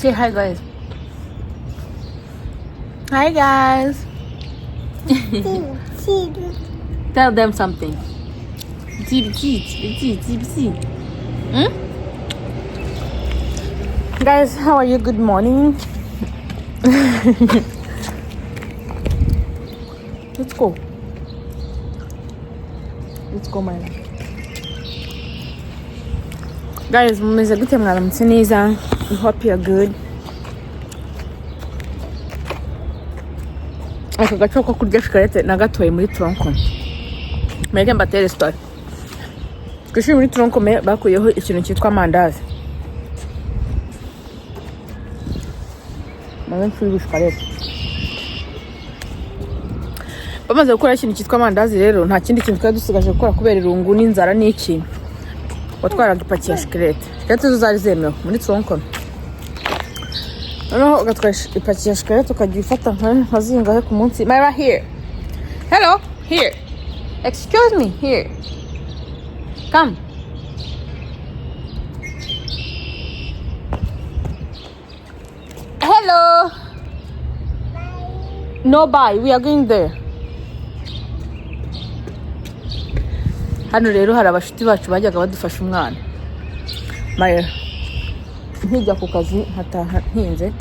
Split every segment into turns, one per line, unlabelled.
Say hi, guys. Hi, guys. Tell them something. Guys, how are you? Good morning. Let's go. Let's go, my love. Guys, mumeze gute mwaramutse neza? I hope you are good. Aka gaco ko kurya shikarete nagatoye muri tronco. Mege mbatere story. Kushi muri tronco me bakuyeho ikintu cyitwa amandazi. Mwe furi shikarete. Bamaze gukora ikintu cyitwa amandazi rero nta kindi kintu twari dusigaje gukora kubera irungu n'inzara n'iki. Watwaraga ipaki ya shikarete. Shikarete zo zari zemewe muri tronco. Noneho ugatwara ipaki ya shikarete ukagifata nkazingahe ku munsi. Myra, here. Hello, here. Excuse me, here. Come. Hello. Bye. No, bye. We are going there. Hano rero hari abashuti bacu bajyaga badufasha umwana. Myra. Nkijya ku kazi hataha ntinze.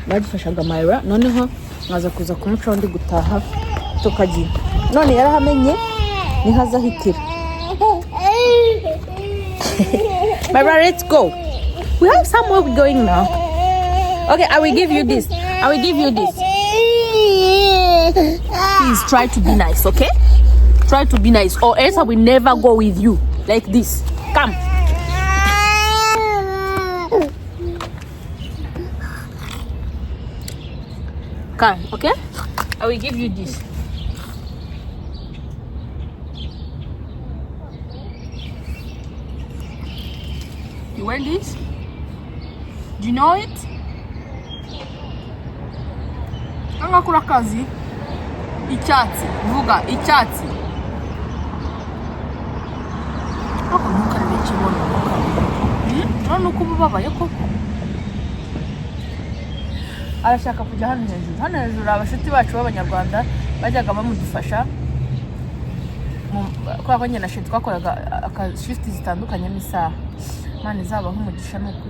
Badufashaga Myra, noneho nkaza kuza kumuca ndi gutaha tukagiye. None yarahamenye ni hazahitira. Myra, let's go. We have somewhere we're going now. Okay, I will give you this. I will give you this. Please try to be nice, okay? Try to be nice, or else I will never go with you like this. Come. Come, okay? I will give you this. You want this? Do you know it? Anga kula kazi. Icyatsi, vuga icyatsi. Ako nuka n'ikibona nuka. None uko bubabaye ko. Arashaka kujya hano hejuru. Hano hejuru abashuti bacu b'abanyarwanda bajyaga bamudufasha. Kwa ko nyina shit twakoraga aka shift zitandukanye n'isaha. Mane zaba nk'umugisha nuko.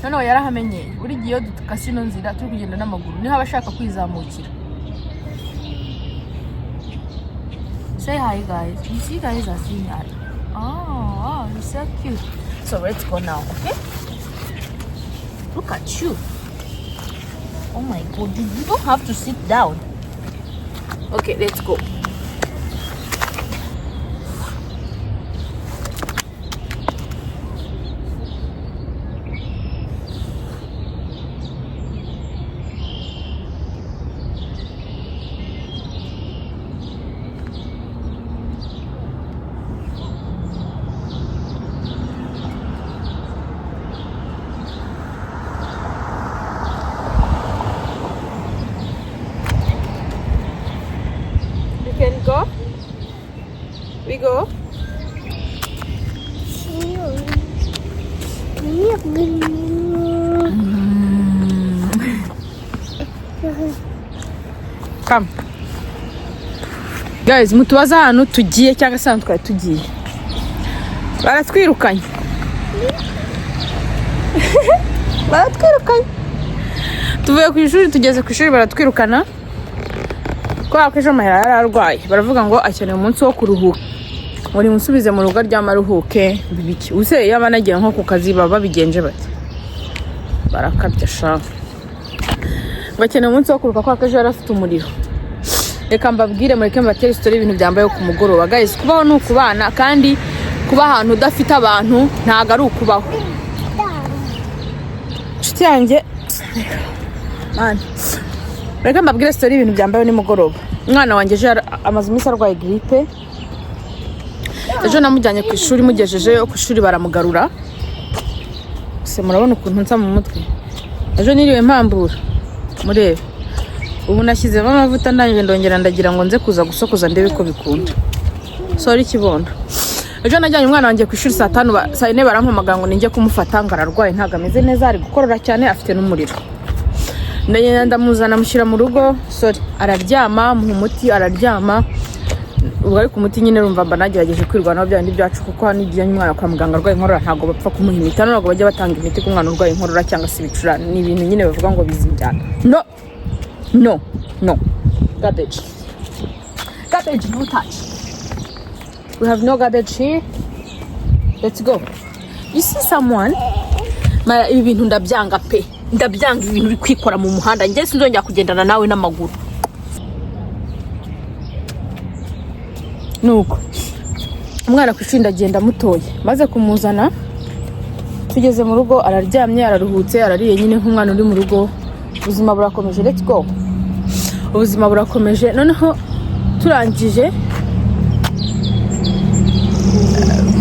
None yarahamenye buri giyo dutukasi no nzira turi kugenda n'amaguru. Niho abashaka kwizamukira. Say hi, guys. You see, guys are seeing that. Oh, you're so cute. So let's go now, okay? Look at you. Oh my God, you don't have to sit down. Okay, let's go. Go? We go? Come. Guys, mutubaza hano tugiye cyangwa se twari tugiye. Baratwirukanye. Baratwirukanye. Tuvuye ku ishuri tugeze ku ishuri baratwirukana. Kwa kesho Myra yararwaye baravuga ngo akeneye umunsi wo kuruhuka. Muri musubize mu rugo ry'amaruhuke bibiki. Use yabanagiye nko ku kazi baba bigenje bati. Barakabya sha. Bakeneye umunsi wo kuruhuka kwa kesho yarafite umuriro. Reka mbabwire mureke mbatere story ibintu byambaye ku mugoroba. Guys, kubaho no kubana kandi kuba ahantu udafite abantu ntago ari ukubaho. Nshuti yanjye man. Reka mbabwire story ibintu byambaye ni mugoroba. Umwana wanjye je amaze imisi arwaye grippe. Ejo namujyanye ku ishuri mugejeje ku ishuri baramugarura. Se murabona ukuntu nsa mu mutwe. Ejo niriwe mpambura. Murebe. Ubu nashyizemo amavuta ndangije ndongera ndagira ngo nze kuza gusokoza ndebe ko bikunda. Sorry kibondo. ejo najyanye umwana wanjye ku ishuri saa 5 saa 4 barampamagara ngo ninjye kumufata ngo ararwaye ntago ameze neza ari gukorora cyane afite n'umuriro. Ndamuzana mushyira mu rugo sorry araryama mu muti araryama ubwo ari ku muti nyine rumva mba nagerageje kwirwanaho byandi byacu kuko nijyanye umwana kwa muganga arwaye inkorora ntago bapfa kumuha imiti ntago bajya batanga imiti ku mwana urwaye inkorora cyangwa se ibicurane ni ibintu nyine bavuga ngo bizinjyana. No garbage no touch. We have no garbage here. Let's go. You see someone mara ibi bintu ndabyanga pe ndabyanga ibintu biri kwikora mu muhanda njye sinzongera kugendana nawe n'amaguru. Nuko umwana ku ishuri ndagenda mutoye maze kumuzana tugeze mu rugo araryamye araruhutse arariye nyine nk'umwana uri mu rugo ubuzima burakomeje. Let's go. Ubuzima burakomeje noneho turangije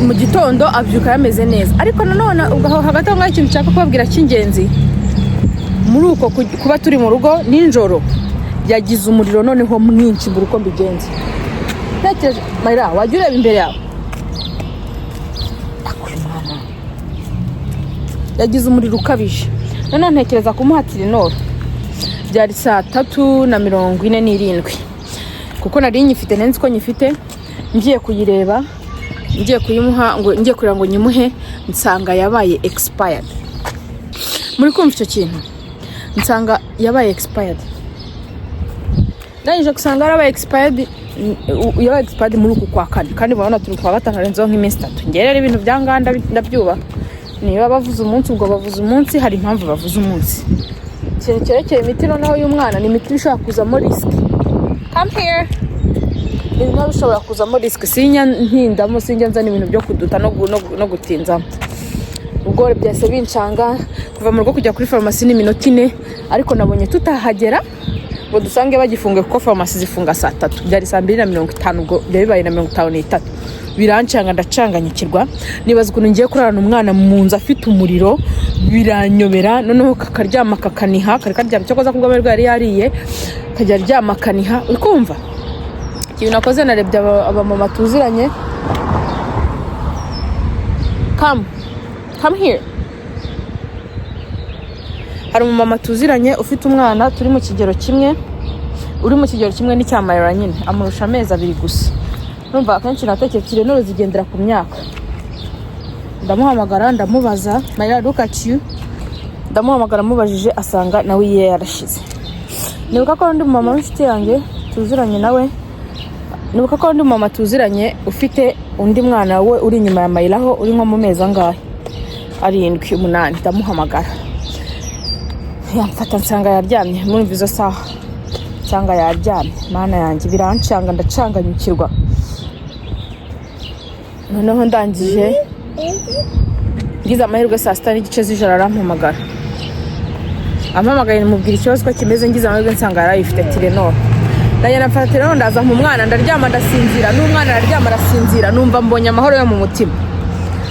mu gitondo abyuka yameze neza ariko nanone ubwo hagati aho ikintu nshaka kubabwira cy'ingenzi muri uko kuba turi mu rugo ninjoro yagize umuriro noneho mwinshi buri uko mbigenze. Ntekereje Mayira wajya ureba imbere yawe yagize umuriro ukabije noneho ntekereza kumuha TYLENOL byari saa 3:47 kuko nari nyifite nenzi ko nyifite ngiye kuyireba ngiye kuyimuha ngo ngiye kurira ngo nyimuhe nsanga yabaye expired. Muri kumva icyo kintu nsanga yabaye expired ndangije kusanga yabaye expired muri uku kwa kane kandi babona turi kwa gatanu renzo nk'iminsi 3 ngerera ibintu byanganda ndabyuba niba bavuze umunsi ubwo bavuze umunsi hari impamvu bavuze umunsi cyerekeye imiti noneho y'umwana ni imiti ishobora kuzamo risk. Come here. Niba bishobora kuzamo risk sinya ntindamo sinjya nzana ibintu byo kuduta no gutinza ubwo byase bincanga kuva mu rugo kujya kuri pharmacy ni minota 4 ariko nabonye tutahagera ngo dusange bagifunge kuko pharmacy zifunga saa 3 byari saa 2:50 ubwo bibaye na 53 birancanga ndacanganyikirwa nibaza ukuntu ngiye kurarana umwana mu nzu afite umuriro biranyobera noneho kakaryama kakaniha karyama cyo koza kubwo amerwe yari yariye kajya ryama kaniha ukumva ikintu nakoze narebye abamama tuziranye. Come here. Hari umumama tuziranye ufite umwana turi mu kigero kimwe uri mu kigero kimwe n'icyamayira nyine amurusha amezi 2 gusa numva akenshi natekeye TYLENOL zigendera ku myaka ndamuhamagara ndamubaza Mayira look at you ndamuhamagara mubajije asanga nawe iye yarashize. Nibuka ko ndi mama w'inshuti yanjye tuziranye nawe nibuka ko ndi mama tuziranye ufite undi mwana we uri inyuma ya Mayira aho uri nko mu mezi angahe 7-8 ndamuhamagara yamfata nsanga yaryamye muri izo saha nsanga yaryamye mana yanjye birancanga ndacanganyukirwa noneho ndangije ngize amahirwe saa 6:30 z'ijoro arampamagara ampamagaye mubwira ikibazo ko kimeze ngize amahirwe nsanga yarayifite TYLENOL ndagenda mfata TYLENOL ndaza mu mwana ndaryama ndasinzira n'umwana araryama arasinzira numva mbonye amahoro yo mu mutima.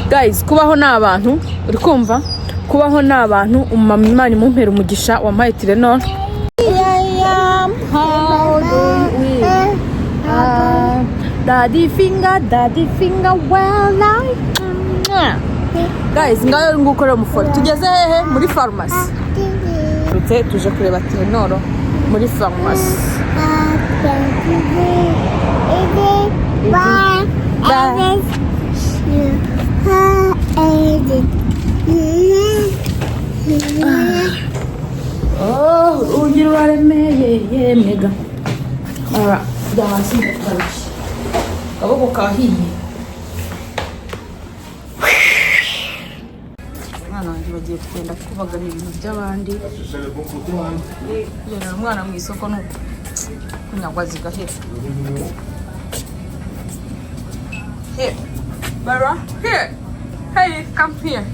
Guys kubaho n'abantu uri kumva kubaho n'abantu umama Imana imumpera umugisha wampaye TYLENOL. Daddy finger well like guys ngayo ngukorera umuforo tugeze hehe muri pharmacy tuje kureba TYLENOL muri pharmacy. Oh, ugira waremeye mega. Ara, byahasi ndabashi. Kaboko kahiye. Mwana wanjye bagiye kugenda kubagana ibintu by'abandi. Yera mwana mu isoko no kunyagwazi gahera. Here. Bara, here. Hey, come here.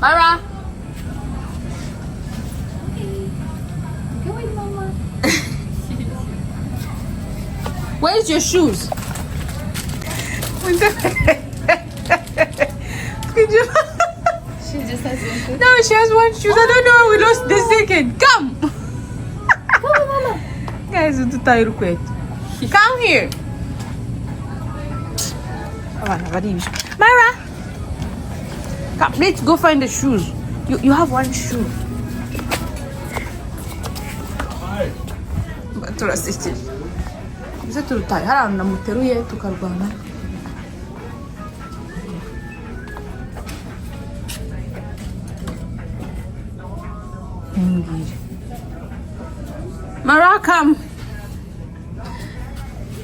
Mara. Go away, Mama. Where's your shoes? She just has one shoe. No, she has one shoe. I don't know. We lost the second. Come. Come on, Mama. Guys, dutaye urukweto. Come here. Abana baribishwe. Myra. Come, let's go find the shoes. You have one shoe. Turasekeje. Bize turutaye harana namuteruye tukarwana. Myra, come.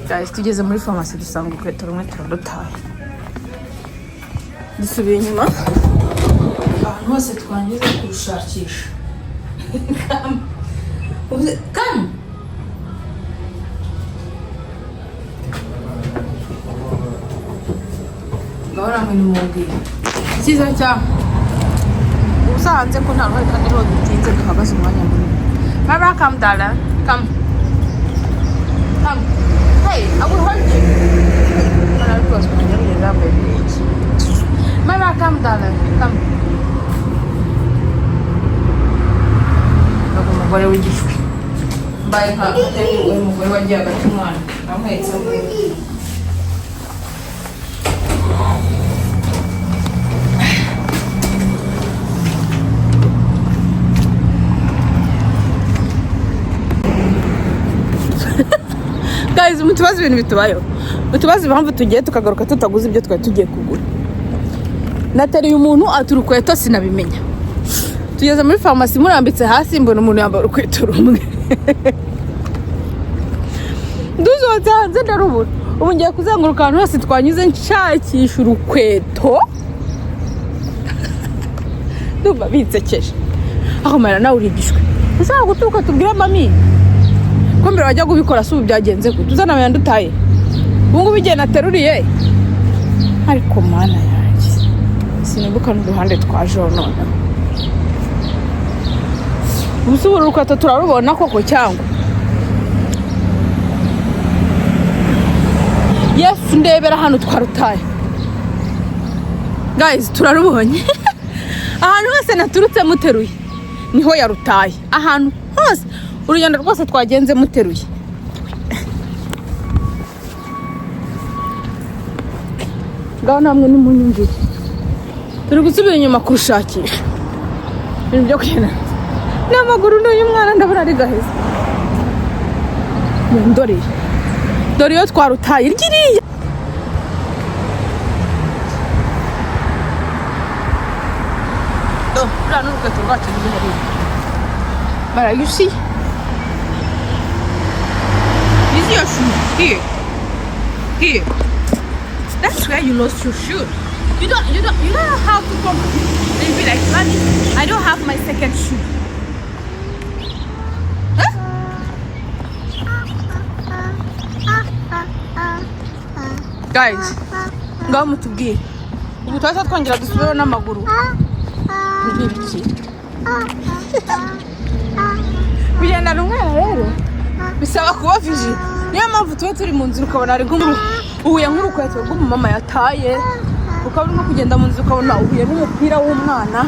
Guys, tugeze muri pharmacy dusanga urukweto rumwe turarutaye. Dusubiye inyuma. Ahantu hose twanyuze kurushakisha. Come. Gahora mwe nimubwire. Cyiza cyane. Usanze ko nta rwego kandi rwo dutinze duhagaze umwanya munini. Myra, come darling. Come. Come. Hey, I will hold you. Myra, come darling. Come. Look, umugore w'igishwi. Mbaye nka umugore wagiye hagati umwana. Amwetse. Guys, mutubaze ibintu bitubayo. Mutubaze impamvu tugiye tukagaruka tutaguze ibyo twari tugiye kugura. Natereye umuntu aturukweto sinabimenya. Tugeze muri pharmacy murambitse hasi mbona umuntu yambara urukweto rumwe. Duzoza hanze ndarubura. Ubu ngiye kuzenguruka ahantu hose twanyuze nshakisha urukweto. Ndumva bitsekeje. Aho mara nawe urigishwe. Ushaka gutuka tubwire mami. Ko mbere wajya kubikora subu byagenze ko tuzana yandutaye. Ubungu bigena nateruriye. Ariko mana yanjye. Sinibuka n'uruhande twaje none. Ubusubura urukweto turarubona koko cyangwa. Yes, ndebera hano twarutaye. Guys, turarubonye. Ahantu hose naturutse muteruye. Niho yarutaye. Ahantu hose urugendo rwose twagenze muteruye. Ngaho namwe ni munyumvire. Turi gusubira inyuma kurushakisha. Ibintu byo kugenda. N'amaguru n'uyu mwana ndabona ari gaheza. Ndore. Dore yo twarutaye irgiriye. Oh, rano urukweto rwacu ruri. Mara, you see? Is your shoe here? Here. That's where you lost your shoe. You don't have to come. They'll be like, Mommy, I don't have my second shoe. Huh? Guys, ngaho mutubwire. Ubu twahise twongera dusubire n'amaguru. Ni biki? Bigenda n'umwana rero. Bisaba kuba viji. Niyo mpamvu tuba turi mu nzu ukabona ari uhuye nk'urukweto rw'umumama yataye. Ukaba urimo kugenda mu nzu ukabona uhuye n'umupira w'umwana.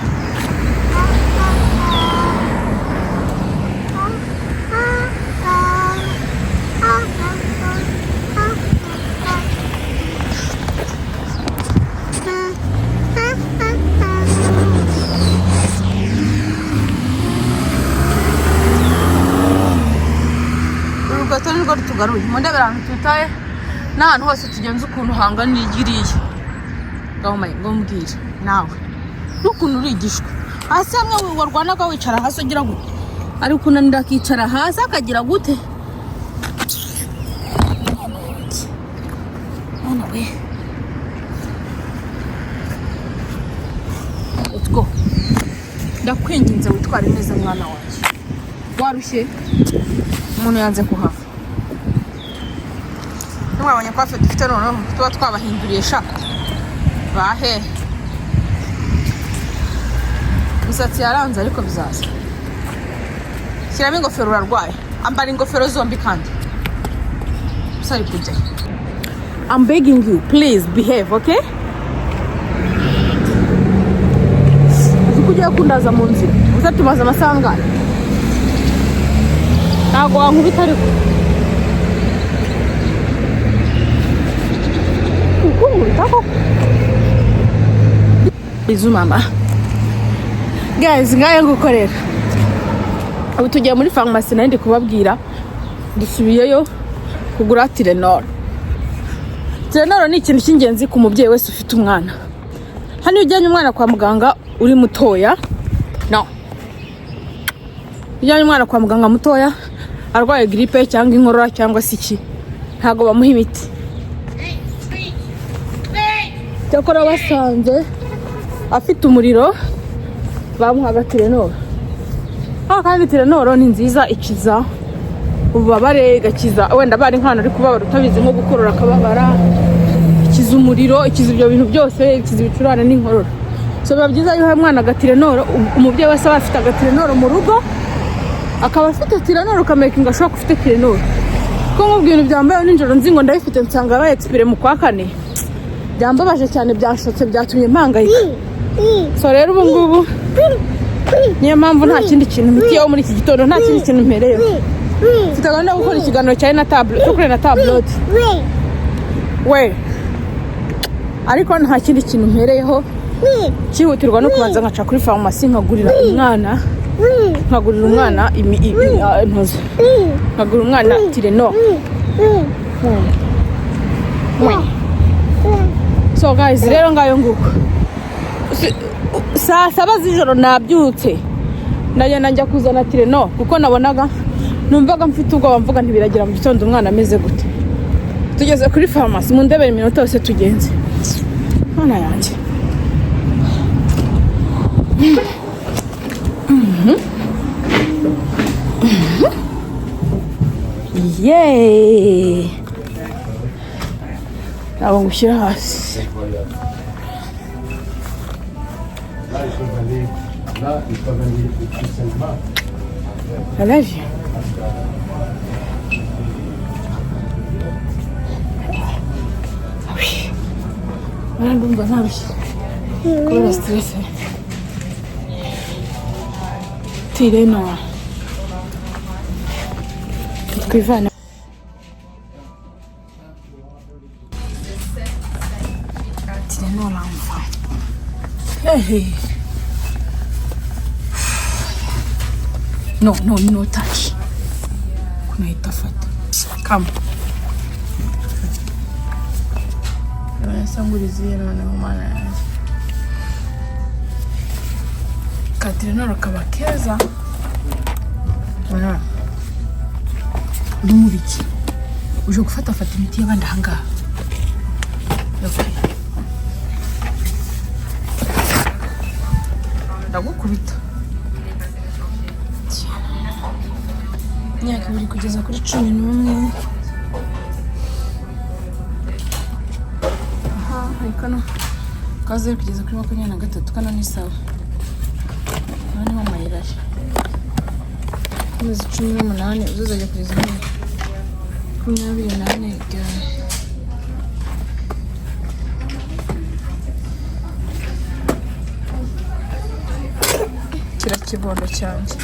Urukweto nirwo rutugaruye. Mundebera ahantu tutaye n'ahantu hose tugenze ukuntu hangana igiriye. Ngaho maye ngo mbwire nawe. N'ukuntu urigishwe. Hasi hamwe warwanaga wicara hasi ugira gute? Ari kunanira akicara hasi akagira gute? Nawe. Let's go. Ndakwinginze witware neza mwana wanjye. Warushye umuntu yanze kuhava. Mwabonye ko afite dufite noneho tuba twabahinduriye shaka. Bahe. Musatsi yaranze ariko bizaza. Shyiramo ingofero urarwaye. Ambara ingofero zombi kandi. Sorry kujya. I'm begging you, please behave, okay? Kujya kundaza munzira. Uzatumaza amasaha ngana. Ntago wankubita ariko. Bizu mama. Guys, ngaye ngukorera. Ubu tugiye muri pharmacy nandi kubabwira. Dusubiyeyo kugura TYLENOL. TYLENOL ni ikintu cy'ingenzi ku mubyeyi wese ufite umwana. Hano ujyanye umwana kwa muganga uri mutoya. No. Ujyanye umwana kwa muganga mutoya arwaye grippe cyangwa inkorora cyangwa siki. Ntago bamuha imiti. Cyakora basanze afite umuriro bamuha TYLENOL. Kandi TYLENOL ni nziza, ikiza ububabare, gakiza wenda bari nkana ari kubabara utabizi nko gukorora akababara, ikiza umuriro, ikiza ibyo bintu byose, ikiza ibicurane n'inkorora. So biba byiza iyo umwana TYLENOL, umubyeyi wese afite TYLENOL mu rugo akaba afite TYLENOL ukamakinga ashobora kufite TYLENOL. Ko nkubwiye ibintu byambaye ninjoro nzi ngo ndabifite nsanga ba expire mu kwa kane. Byambabaje cyane, byashotse, byatumye mpangayika. So rero ubu ngubu niyo mpamvu nta kindi kintu mitiyeho muri iki gitondo, nta kindi kintu mpereyeho. Mfite gahunda yo gukora ikiganiro cya na tablet. We ariko nta kindi kintu mpereyeho. Cyihutirwa no kubanza ngaca kuri pharmacy nkagurira umwana. Nkagurira umwana impuzu. Nkagurira umwana TYLENOL. So guys, rero ngayo nguko. Saa 7 z'ijoro nabyutse. Ndagenda njya kuzana TYLENOL kuko nabonaga numvaga mfite ubwoba, mvuga ntibiragira mu gitondo umwana ameze gute. Tugeze kuri pharmacy mu ndebere iminota yose tugenze. Mwana yanjye. Yay! Abo ngushyira hasi. I love you. Ndumva ntarushye kubera stress. TYLENOL twivana. TYLENOL amfa. Hey. No touch. Kuna itafata. Come. Sanguriziye none umwana yanjye. TYLENOL kaba keza. Wana. Uri mu biki? Uje gufata imiti y'abandi ahangaha. Ndagukubita. Myaka biri kugeza kuri 11. Kano kaze kugeza kuri 23 kano ni sawa. Nani ho mayiraje. Kumezi 18 uzajya kugeza muri 28 gahe. Kira kibondo cyanje.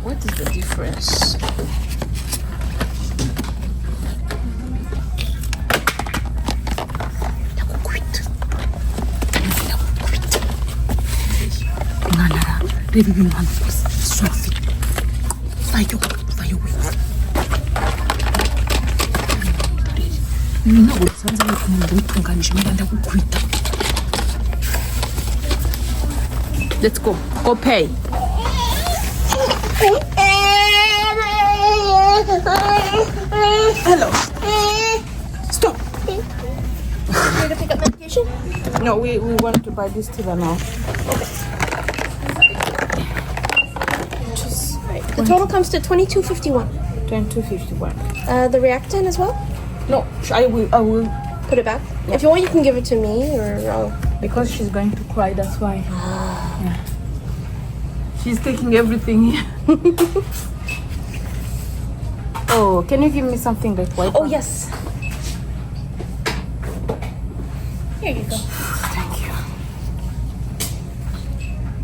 What is the difference? Reba ibintu hano gusa sofi. Vayo. Ntabwo usanze ari umuntu witunganije niba ndagukwita. Let's go. Go pay. Hello. Stop. You need to pick up medication? No, we want to buy this TYLENOL.
The total comes to $22.51.
$22.51.
The Reactin as well?
No, I will
Put it back?
Yeah.
If you want, you can give it to me, or I'll...
Because she's going to cry, that's why. Yeah. She's taking everything. Oh, can you give me something like white?
Oh, yes. Here you go.
Thank you.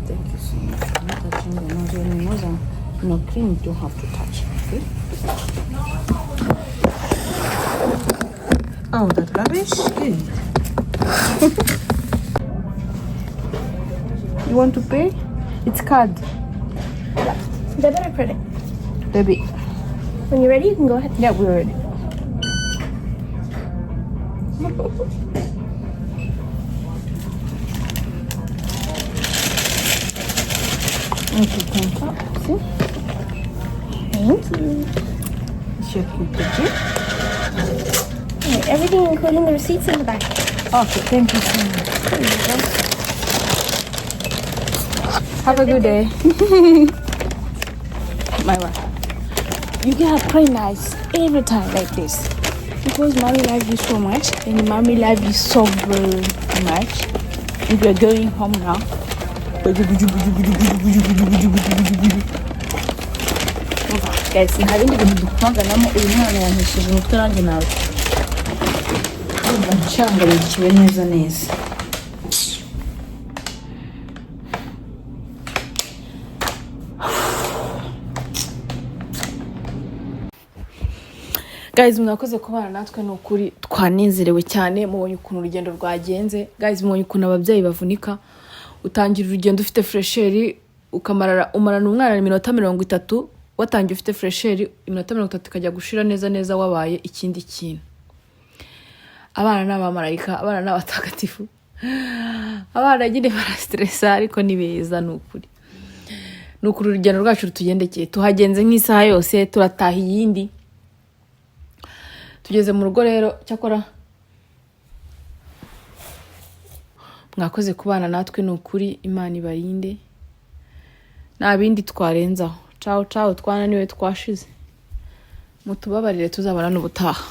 Thank you so much. I'm not touching the nose anymore. No cream, you don't have to touch. Okay? Oh, that rubbish. Good. You want to pay? It's card.
Debit or credit?
Debit.
When you're ready, you can go ahead.
Yeah, we're ready. Okay, thank you. See?
Thank you.
It's your cute ticket.
Alright, everything including the receipts in the back.
Okay, thank you so much. Have a good day. My wife. You get pretty nice every time like this. Because mommy loves you so much and mommy loves you so very much. And we're going home now. Guys, nta bindi bintu dukumaganamo uyu mwana yankishije umutwe nanjye nawe. Ndumva nshangabikiwe neza neza. Guys, mwakoze kubana natwe no kuri twanezerewe cyane mubonye ukuntu urugendo rwagenze. Guys, mubonye ukuntu ababyeyi bavunika. Utangira urugendo ufite fresheri umarana umwana iminota 30 watangiye ufite fresheri iminota 30 ikajya gushira neza wabaye ikindi kintu. Abana n'abamarayika, abana n'abatagatifu. Abana nyine barastressa ariko ni beza n'ukuri. N'ukuri urugendo rwacu rutugendekeye. Tuhagenze nk'isaha yose turataha iyindi. Tugeze mu rugo rero cyakora mwakoze kubana natwe n'ukuri Imana ibarinde nta bindi twarenzaho. Ciao twananiwe twashize mutubabarire tuzabana n'ubutaha.